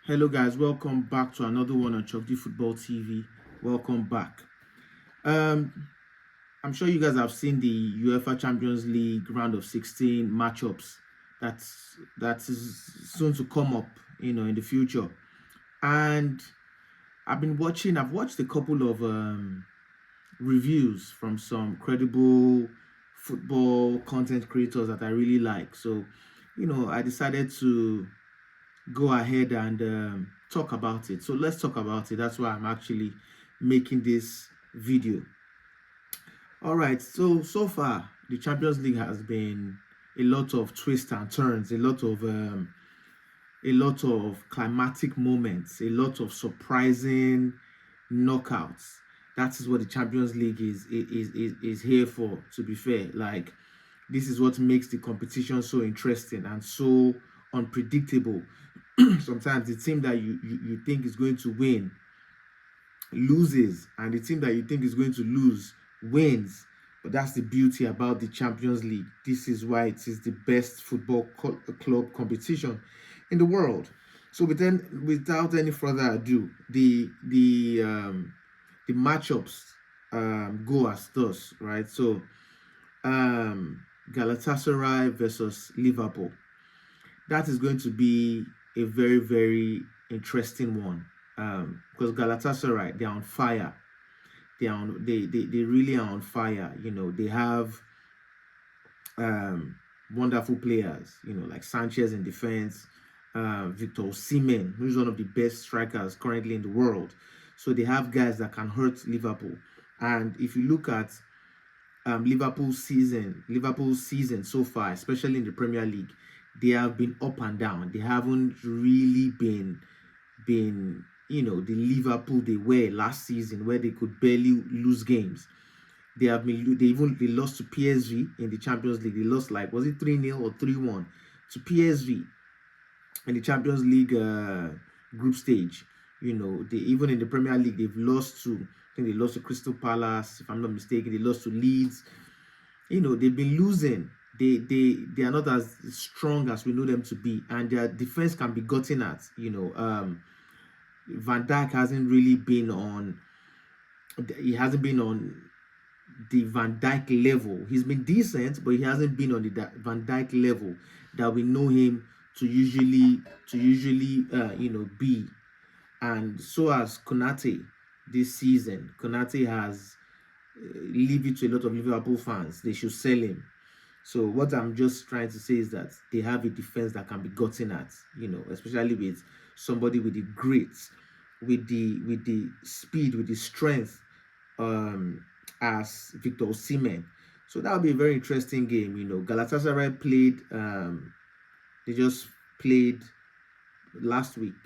Hello guys, welcome back to another one on Chokdi Football TV. Welcome back. Um, I'm sure you guys have seen the UEFA Champions League round of 16 matchups that is soon to come up, in the future. And I've watched a couple of reviews from some credible football content creators that I really like. So, I decided to go ahead and talk about it. So let's talk about it. That's why I'm actually making this video. All right. So far, the Champions League has been a lot of twists and turns, a lot of climatic moments, a lot of surprising knockouts. That is what the Champions League is here for. To be fair, like this is what makes the competition so interesting and so unpredictable. Sometimes the team that you think is going to win loses, and the team that you think is going to lose wins. But that's the beauty about the Champions League. This is why it is the best football club competition in the world. So without any further ado, the matchups go as thus, right? So Galatasaray versus Liverpool. That is going to be a very, very interesting one. Because Galatasaray, they're on fire. They really are on fire. They have wonderful players, like Sanchez in defense, Victor Osimhen, who's one of the best strikers currently in the world. So they have guys that can hurt Liverpool. And if you look at Liverpool's season so far, especially in the Premier League, they have been up and down. They haven't really been the Liverpool they were last season, where they could barely lose games. They lost to PSV in the Champions League. They lost, like, was it 3-0 or 3-1 to PSV in the Champions League group stage. They even in the Premier League they've lost to, I think they lost to Crystal Palace, if I'm not mistaken. They lost to Leeds. They've been losing. They are not as strong as we know them to be, and their defense can be gotten at. Van Dijk hasn't really been on. He hasn't been on the Van Dijk level. He's been decent, but he hasn't been on the Van Dijk level that we know him to usually be. And so has Konate this season. Konate has leave it to a lot of Liverpool fans. They should sell him. So what I'm just trying to say is that they have a defense that can be gotten at, especially with somebody with the grit, with the speed, with the strength, as Victor Osimhen. So that'll be a very interesting game. Galatasaray played. They just played last week.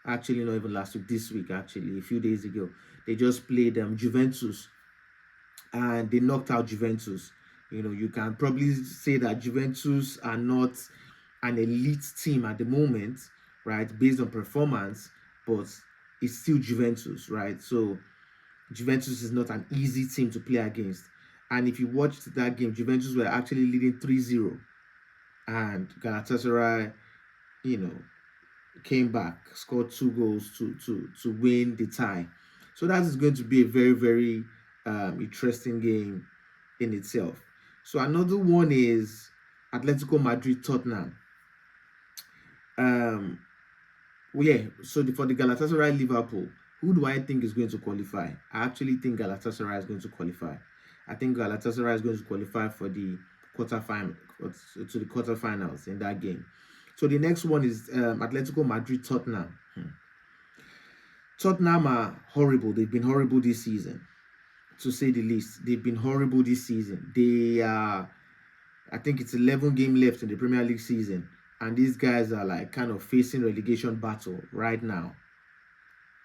Actually, not even last week. This week, actually, a few days ago, they just played Juventus, and they knocked out Juventus. You can probably say that Juventus are not an elite team at the moment, right, based on performance, but it's still Juventus, right? So Juventus is not an easy team to play against. And if you watched that game, Juventus were actually leading 3-0, and Galatasaray, you know, came back, scored 2 goals to win the tie. So that is going to be a very, very interesting game in itself. So another one is Atletico Madrid Tottenham. For the Galatasaray Liverpool, who do I think is going to qualify? I actually think Galatasaray is going to qualify. I think Galatasaray is going to qualify for the quarterfinals in that game. So the next one is Atletico Madrid Tottenham. Tottenham are horrible. They've been horrible this season, to say the least. They've been horrible this season. They are, I think it's 11 games left in the Premier League season, and these guys are like kind of facing relegation battle right now.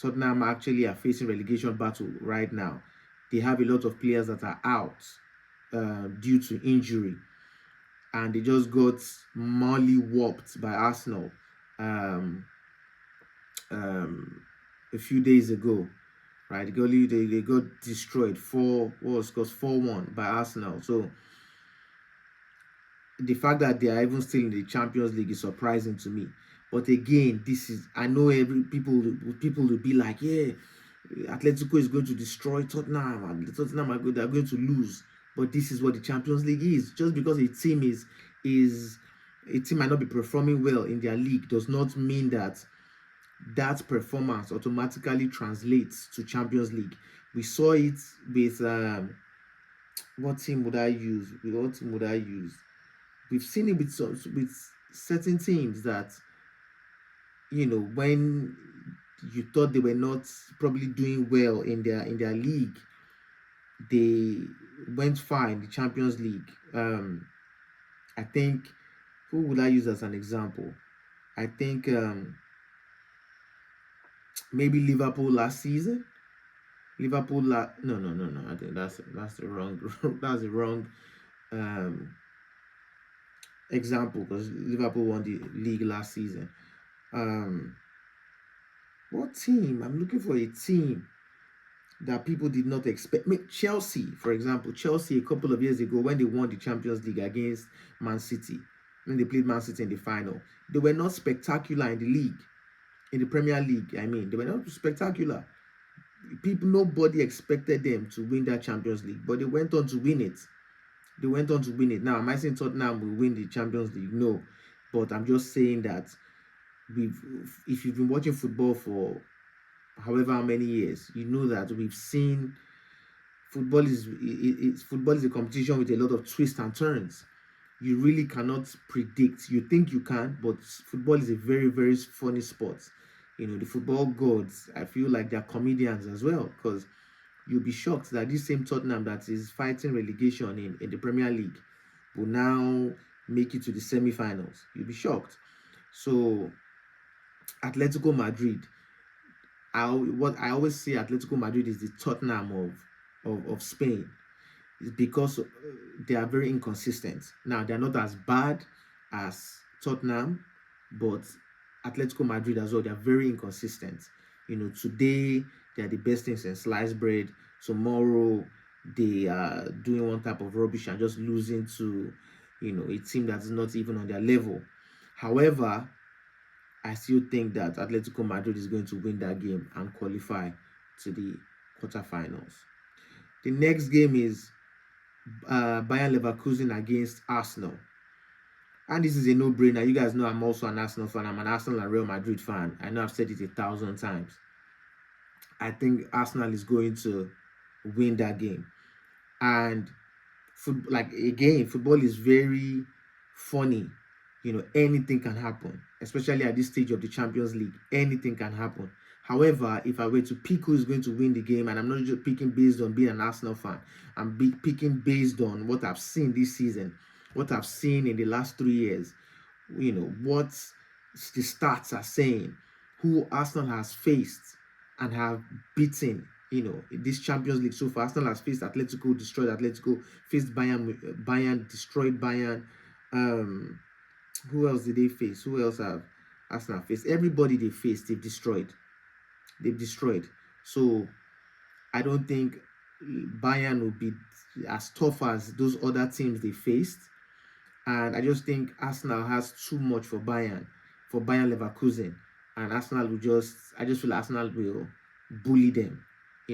Tottenham actually are facing relegation battle right now. They have a lot of players that are out due to injury, and they just got molly-whopped by Arsenal a few days ago, right? They got destroyed 4-1 by Arsenal. So the fact that they are even still in the Champions League is surprising to me. But again, this is, I know every people will be like, yeah, Atletico is going to destroy Tottenham, and Tottenham they're going to lose. But this is what the Champions League is. Just because a team is a team might not be performing well in their league does not mean that that performance automatically translates to Champions League. We saw it with what team would I use? With what team would I use? We've seen it with certain teams that, when you thought they were not probably doing well in their league, they went far in the Champions League. I think, who would I use as an example? I think maybe Liverpool last season. No. I think that's the wrong that's the wrong um, example, because Liverpool won the league last season. Um, what team? I'm looking for a team that people did not expect. Chelsea, for example, Chelsea a couple of years ago when they won the Champions League against Man City, when they played Man City in the final, they were not spectacular in the league, in the Premier League. I mean, they were not spectacular. Nobody expected them to win that Champions League, but they went on to win it. Now, am I saying Tottenham will win the Champions League? No, but I'm just saying that if you've been watching football for however many years, you know that we've seen football is a competition with a lot of twists and turns. You really cannot predict. You think you can, but football is a very, very funny sport. The football gods, I feel like they're comedians as well, because you'll be shocked that this same Tottenham that is fighting relegation in the Premier League will now make it to the semi-finals. You'll be shocked. So Atletico Madrid, what I always say, Atletico Madrid is the Tottenham of Spain. It's because they are very inconsistent. Now, they're not as bad as Tottenham, but Atletico Madrid as well, they're very inconsistent. Today they're the best things in sliced bread. Tomorrow they are doing one type of rubbish and just losing to, a team that's not even on their level. However, I still think that Atletico Madrid is going to win that game and qualify to the quarterfinals. The next game is Bayern Leverkusen against Arsenal. And this is a no-brainer. You guys know I'm also an Arsenal fan. I'm an Arsenal and Real Madrid fan. I know I've said it 1,000 times. I think Arsenal is going to win that game. And football is very funny. Anything can happen, especially at this stage of the Champions League. Anything can happen. However, if I were to pick who is going to win the game, and I'm not just picking based on being an Arsenal fan, I'm picking based on what I've seen this season, what I've seen in the last 3 years, what the stats are saying, who Arsenal has faced and have beaten, this Champions League so far. Arsenal has faced Atletico, destroyed Atletico, faced Bayern, destroyed Bayern. Who else did they face? Who else have Arsenal faced? Everybody they faced, they've destroyed. So I don't think Bayern will be as tough as those other teams they faced. And I just think Arsenal has too much for Bayern Leverkusen. And I just feel like Arsenal will bully them.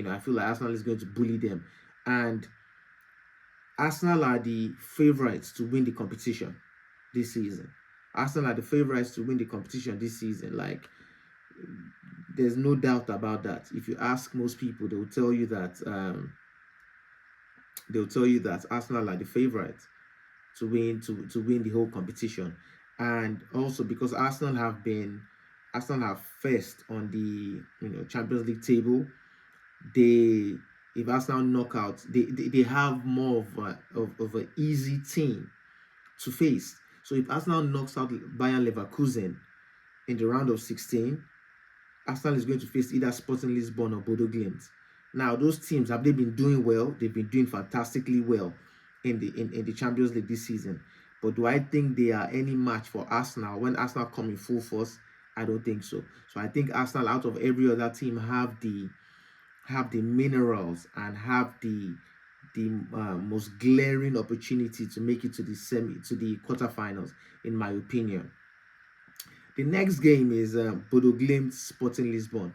I feel like Arsenal is going to bully them. And Arsenal are the favorites to win the competition this season. Arsenal are the favorites to win the competition this season. Like, there's no doubt about that. If you ask most people, they'll tell you that Arsenal are the favorites to win the whole competition. And also because Arsenal have first on the Champions League table. If Arsenal knock out, they have more of an easy team to face. So if Arsenal knocks out Bayern Leverkusen in the round of 16, Arsenal is going to face either Sporting Lisbon or Bodo Glimt. Now, those teams, have they been doing well? They've been doing fantastically well in the Champions League this season. But do I think they are any match for Arsenal when Arsenal come in full force? I don't think so. So I think Arsenal, out of every other team, have the minerals and have the most glaring opportunity to make it to the quarterfinals, in my opinion. The next game is Bodo Glimt Sporting Lisbon.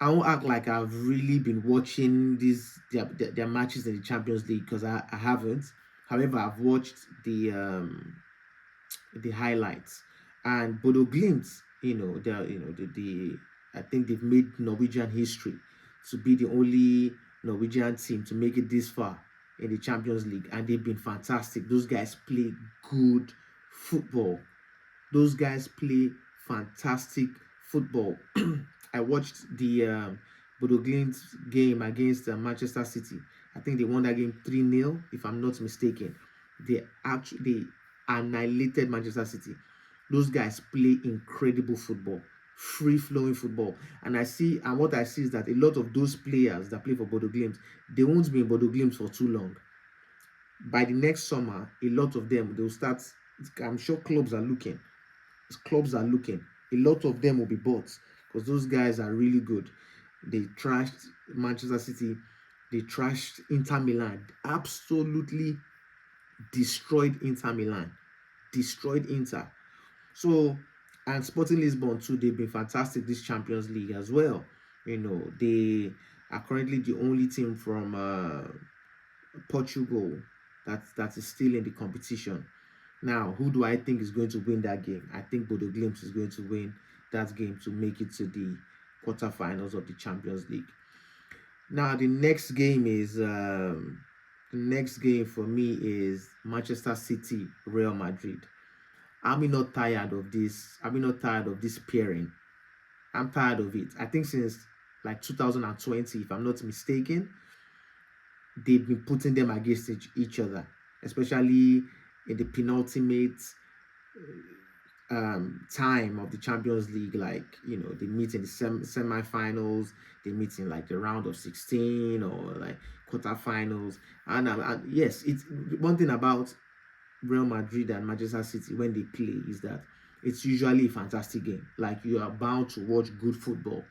I won't act like I've really been watching their matches in the Champions League because I haven't. However, I've watched the highlights, and Bodo Glimt, the I think they've made Norwegian history to be the only Norwegian team to make it this far in the Champions League, and they've been fantastic. Those guys play good football. Those guys play fantastic football. I watched the Bodo Glimt game against Manchester City. I think they won that game 3-0, if I'm not mistaken. They annihilated Manchester City. Those guys play incredible football, free flowing football. And what I see is that a lot of those players that play for Bodo Glimt, they won't be in Bodo Glimt for too long. By the next summer, a lot of them they'll start. I'm sure clubs are looking. A lot of them will be bought because those guys are really good. They trashed Manchester City. They trashed Inter Milan. Absolutely destroyed Inter Milan. Destroyed Inter. So, and Sporting Lisbon too, they've been fantastic this Champions League as well. They are currently the only team from Portugal that is still in the competition. Now, who do I think is going to win that game? I think Bodo Glimt is going to win that game to make it to the quarterfinals of the Champions League. Now, the next game for me is Manchester City, Real Madrid. I'm not tired of this. I'm not tired of this pairing. I'm tired of it. I think since like 2020, if I'm not mistaken, they've been putting them against each other, especially in the penultimate time of the Champions League. Like, they meet in the semi-finals, they meet in like the round of 16 or like quarterfinals. And yes, it's one thing about Real Madrid and Manchester City when they play is that it's usually a fantastic game. Like, you are bound to watch good football.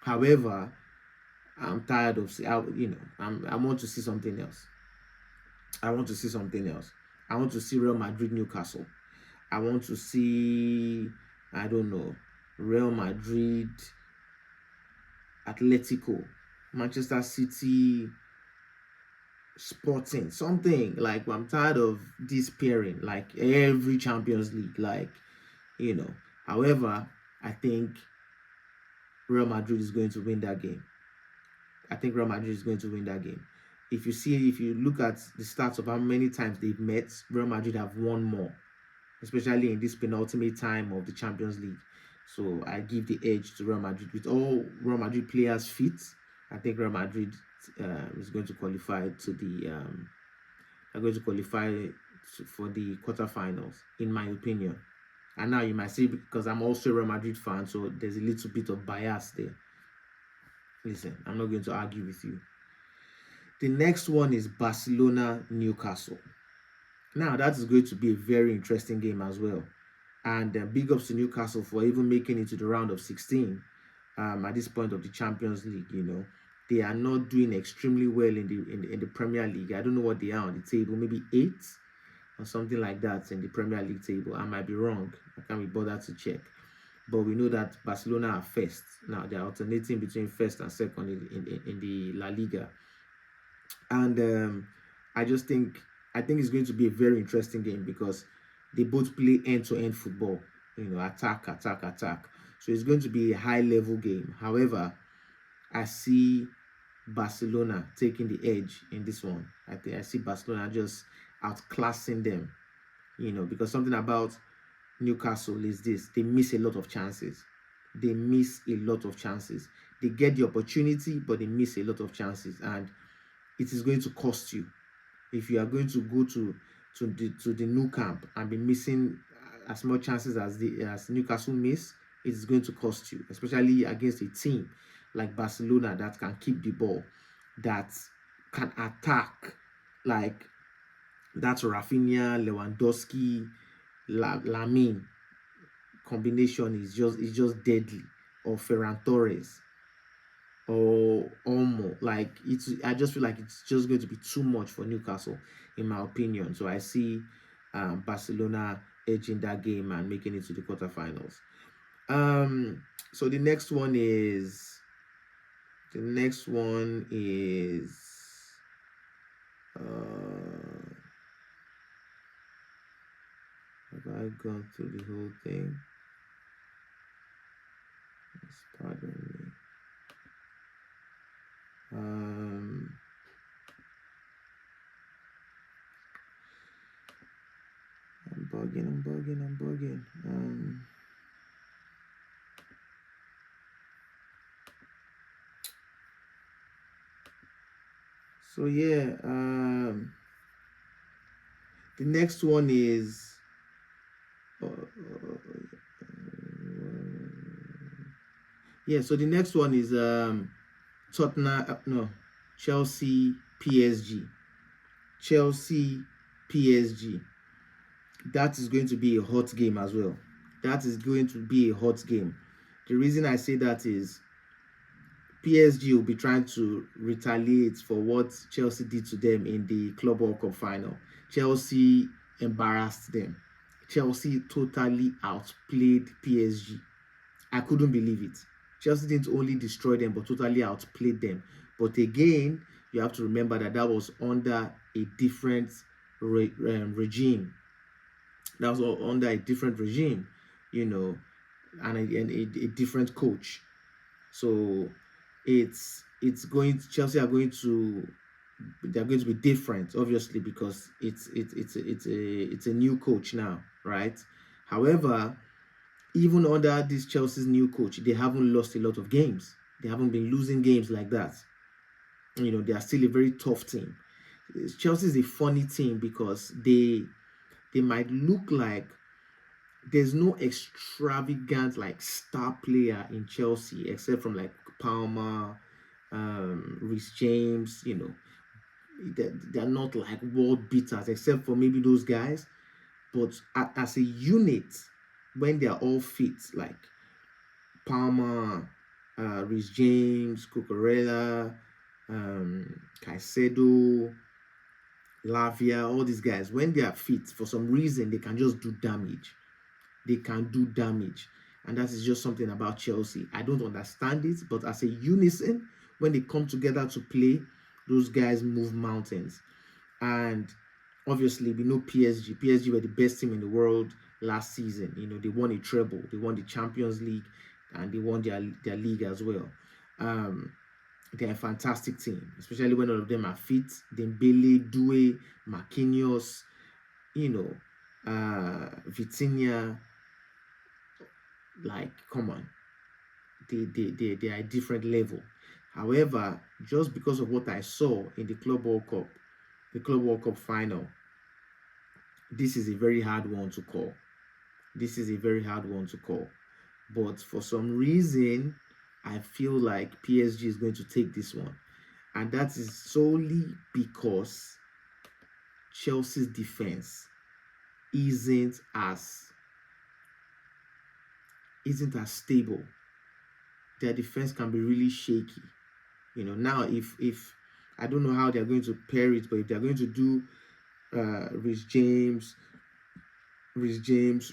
However, I'm tired of I want to see something else. I want to see Real Madrid Newcastle. I want to see, I don't know, Real Madrid Atletico, Manchester City Sporting, something like. I'm tired of this pairing, like every Champions League, However, I think Real Madrid is going to win that game. If you look at the stats of how many times they've met, Real Madrid have won more, especially in this penultimate time of the Champions League. So I give the edge to Real Madrid. With all Real Madrid players fit, I think Real Madrid is going to qualify to the for the quarterfinals, in my opinion. And now you might say, because I'm also a Real Madrid fan, so there's a little bit of bias there. Listen, I'm not going to argue with you. The next one is Barcelona Newcastle. Now, that is going to be a very interesting game as well. And big ups to Newcastle for even making it to the round of 16 at this point of the Champions League. They are not doing extremely well in the Premier League. I don't know what they are on the table, maybe 8 or something like that in the Premier League table. I might be wrong. I can't be bothered to check. But we know that Barcelona are first. Now, they're alternating between first and second in the La Liga. And I think it's going to be a very interesting game because they both play end-to-end football, attack. So it's going to be a high-level game. However, I see Barcelona taking the edge in this one. I see Barcelona just outclassing them, because something about Newcastle is this: they miss a lot of chances. They get the opportunity, but they miss a lot of chances, and it is going to cost you. If you are going to go to the Nou Camp and be missing as much chances as Newcastle miss, it is going to cost you, especially against a team like Barcelona that can keep the ball, that can attack. Like that Rafinha, Lewandowski, Lamine combination is just deadly. Or Ferran Torres or Olmo. I just feel like it's just going to be too much for Newcastle, in my opinion. So I see Barcelona edging that game and making it to the quarterfinals. So the next one is have I gone through the whole thing? Pardon me. I'm bugging. So yeah, the next one is yeah. So the next one is Tottenham, no, Chelsea, PSG. Chelsea, PSG. That is going to be a hot game as well. That is going to be a hot game. The reason I say that is PSG will be trying to retaliate for what Chelsea did to them in the Club World Cup final. Chelsea embarrassed them. Chelsea totally outplayed PSG. I couldn't believe it. Chelsea didn't only destroy them, but totally outplayed them. But again, you have to remember that that was under a different regime. That was under a different regime, you know, and a different coach. So it's going Chelsea are going to they're going to be different, obviously, because it's a new coach now, right? However, even under this Chelsea's new coach, they haven't lost a lot of games. They haven't been losing games like that. You know, they are still a very tough team. Chelsea is a funny team because they might look like there's no extravagant like star player in Chelsea except from like Palmer, Reece James. You know, they're not like world beaters except for maybe those guys. But as a unit, when they're all fit, like Palmer, Reece James, Cucurella, Caicedo, Lavia, all these guys, when they are fit, for some reason, they can just do damage. They can do damage. And that is just something about Chelsea. I don't understand it, but as a unison, when they come together to play, those guys move mountains. And obviously, we know PSG. PSG were the best team in the world last season. You know, they won a treble, they won the Champions League, and they won their league as well. They're a fantastic team, especially when all of them are fit. Dembele, Doué, Marquinhos, you know, Vitinha. Like, come on, they are a different level. However, just because of what I saw in the Club World Cup final, this is a very hard one to call. This is a very hard one to call. But for some reason, I feel like PSG is going to take this one. And that is solely because Chelsea's defense isn't as stable. Their defense can be really shaky. You know, now if I don't know how they're going to pair it, but if they're going to do Reece James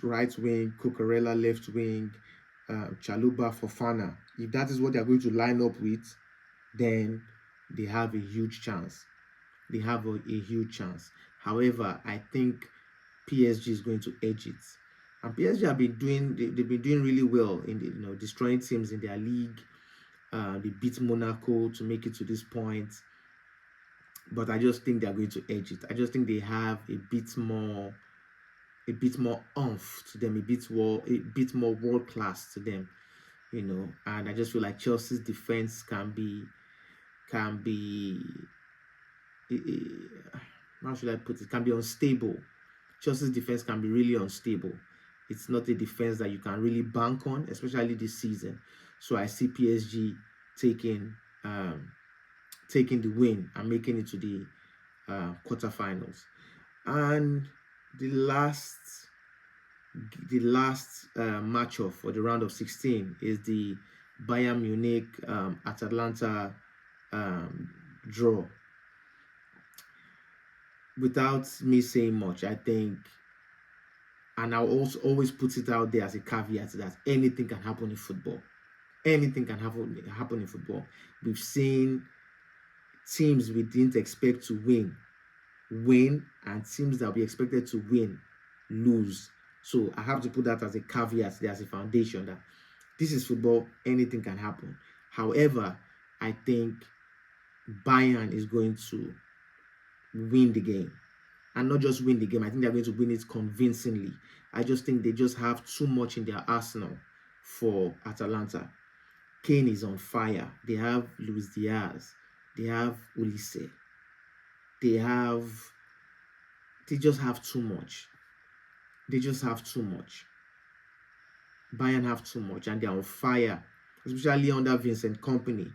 right wing, Cucurella left wing, Chaluba Fofana, if that is what they're going to line up with, then they have a huge chance. They have a huge chance. However, I think PSG is going to edge it. And PSG have been doing they've been doing really well in destroying teams in their league. They beat Monaco to make it to this point, but I just think they're going to edge it. I just think they have a bit more oomph to them, a bit more world class to them, you know. And I just feel like Chelsea's defense can be how should I put it? Can be unstable. Chelsea's defense can be really unstable. It's not a defense that you can really bank on, especially this season. So I see PSG taking the win and making it to the quarterfinals. And the last matchup for the round of 16 is the Bayern Munich Atalanta draw. Without me saying much, I think And I'll also always put it out there as a caveat that anything can happen in football. Anything can happen in football. We've seen teams we didn't expect to win, and teams that we expected to win lose. So I have to put that as a caveat there, as a foundation, that this is football, anything can happen. However, I think Bayern is going to win the game. And not just win the game, I think they're going to win it convincingly. I just think they just have too much in their arsenal for Atalanta. Kane is on fire. They have Luis Diaz. They have Ulisse. They just have too much. They just have too much. Bayern have too much, and they're on fire, especially under Vincent Kompany.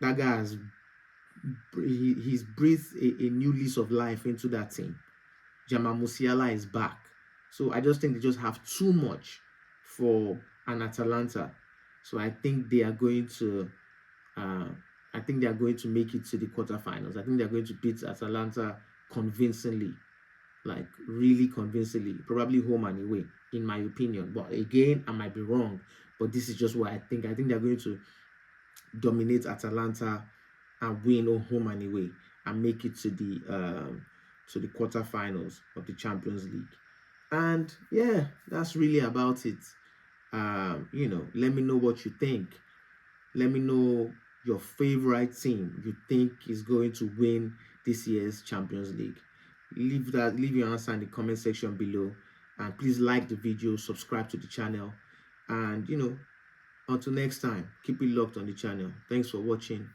That guy has he's breathed a new lease of life into that team. Jamal Musiala is back. So I just think they just have too much for an Atalanta. So I think they are going to make it to the quarterfinals. I think they're going to beat Atalanta convincingly, like really convincingly, probably home and away, in my opinion. But again, I might be wrong. But this is just what I think. I think they're going to dominate Atalanta and win home and away and make it to the quarterfinals of the Champions League. And yeah, that's really about it. Let me know what you think. Let me know your favorite team you think is going to win this year's Champions League. Leave your answer in the comment section below, and please like the video, subscribe to the channel, and until next time, keep it locked on the channel. Thanks for watching.